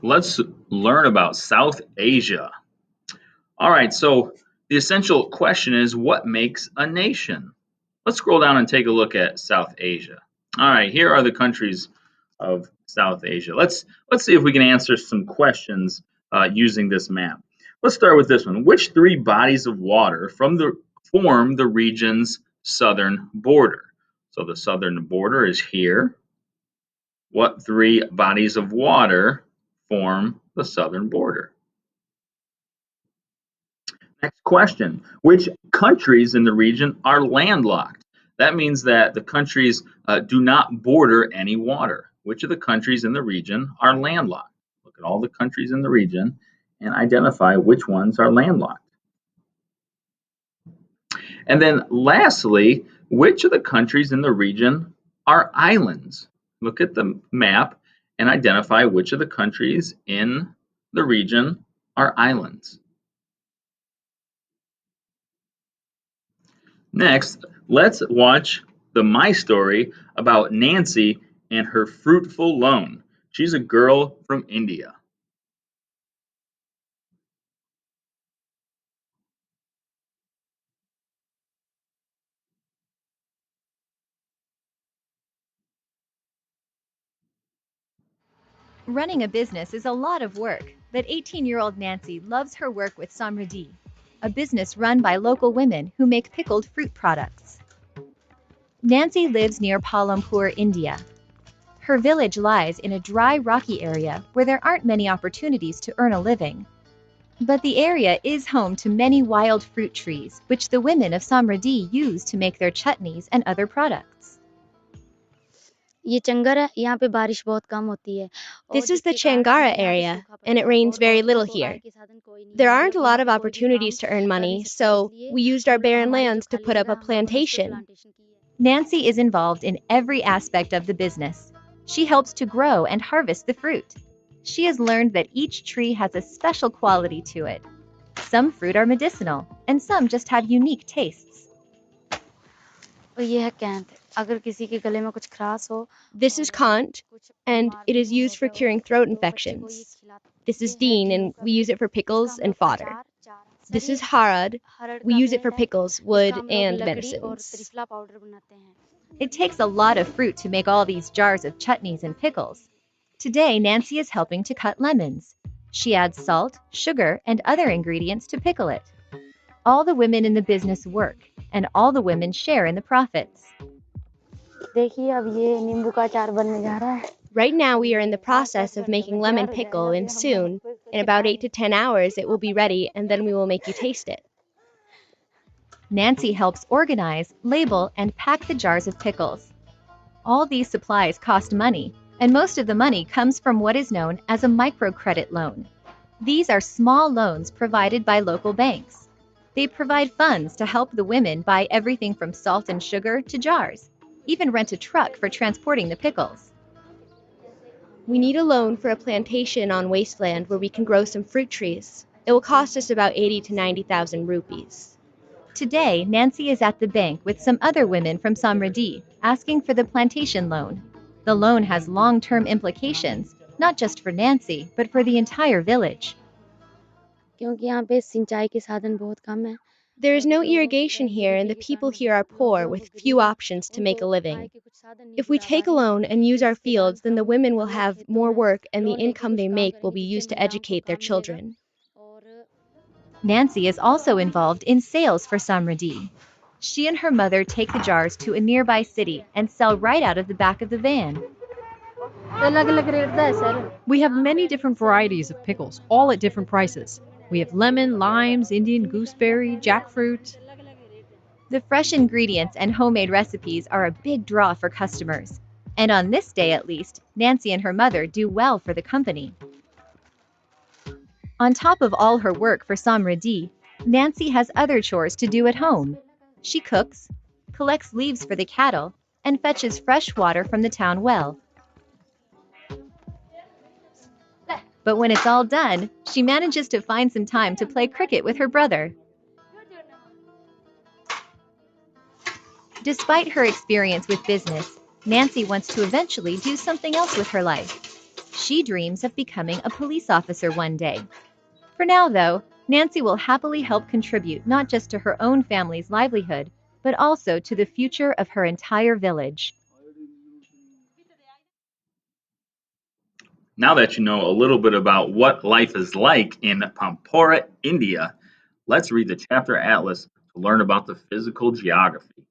let's learn about South Asia. All right, so the essential question is what makes a nation? Let's scroll down and take a look at South Asia. All right, here are the countries of South Asia. Let's see if we can answer some questions using this map. Let's start with this one. Which three bodies of water form the region's southern border? So the southern border is here. What three bodies of water form the southern border? Next question. Which countries in the region are landlocked? That means that the countries do not border any water. Which of the countries in the region are landlocked? Look at all the countries in the region and identify which ones are landlocked. And then lastly, which of the countries in the region are islands? Look at the map and identify which of the countries in the region are islands. Next, let's watch the My Story about Nancy and her fruitful loan. She's a girl from India. Running a business is a lot of work, but 18-year-old Nancy loves her work with Samriddhi, a business run by local women who make pickled fruit products. Nancy lives near Palampur, India. Her village lies in a dry, rocky area where there aren't many opportunities to earn a living. But the area is home to many wild fruit trees, which the women of Samriddhi use to make their chutneys and other products. ये चंगर है, यहाँ पे बारिश बहुत कम होती है। This is the Changara area, and it rains very little here. There aren't a lot of opportunities to earn money, so we used our barren lands to put up a plantation. Nancy is involved in every aspect of the business. She helps to grow and harvest the fruit. She has learned that each tree has a special quality to it. Some fruit are medicinal, and some just have unique tastes. और ये है कैंथ, अगर किसी के गले में कुछ खराश हो। This is Kant, and it is used for curing throat infections. This is Dean, and we use it for pickles and fodder. This is Harad. We use it for pickles, wood, and medicines. It takes a lot of fruit to make all these jars of chutneys and pickles. Today, Nancy is helping to cut lemons. She adds salt, sugar, and other ingredients to pickle it. All the women in the business work, and all the women share in the profits. देखिए अब ये नींबू का अचार बनने जा रहा है। Right now, we are in the process of making lemon pickle, and soon, in about 8 to 10 hours, it will be ready, and then we will make you taste it. Nancy helps organize, label, and pack the jars of pickles. All these supplies cost money, and most of the money comes from what is known as a microcredit loan. These are small loans provided by local banks. They provide funds to help the women buy everything from salt and sugar to jars, even rent a truck for transporting the pickles. We need a loan for a plantation on wasteland where we can grow some fruit trees. It will cost us about 80 to 90,000 rupees. Today, Nancy is at the bank with some other women from Samriddhi, asking for the plantation loan. The loan has long-term implications, not just for Nancy, but for the entire village. क्योंकि यहाँ पे सिंचाई के साधन बहुत कम है। There is no irrigation here, and the people here are poor with few options to make a living. If we take a loan and use our fields, then the women will have more work, and the income they make will be used to educate their children. Nancy is also involved in sales for Samriddhi. She and her mother take the jars to a nearby city and sell right out of the back of the van. We have many different varieties of pickles, all at different prices. We have lemon, limes, Indian gooseberry, jackfruit. The fresh ingredients and homemade recipes are a big draw for customers. And on this day at least, Nancy and her mother do well for the company. On top of all her work for Samriddhi, Nancy has other chores to do at home. She cooks, collects leaves for the cattle, and fetches fresh water from the town well. But when it's all done, she manages to find some time to play cricket with her brother. Despite her experience with business, Nancy wants to eventually do something else with her life. She dreams of becoming a police officer one day. For now, though, Nancy will happily help contribute not just to her own family's livelihood, but also to the future of her entire village. Now that you know a little bit about what life is like in Pampora, India, let's read the chapter atlas to learn about the physical geography.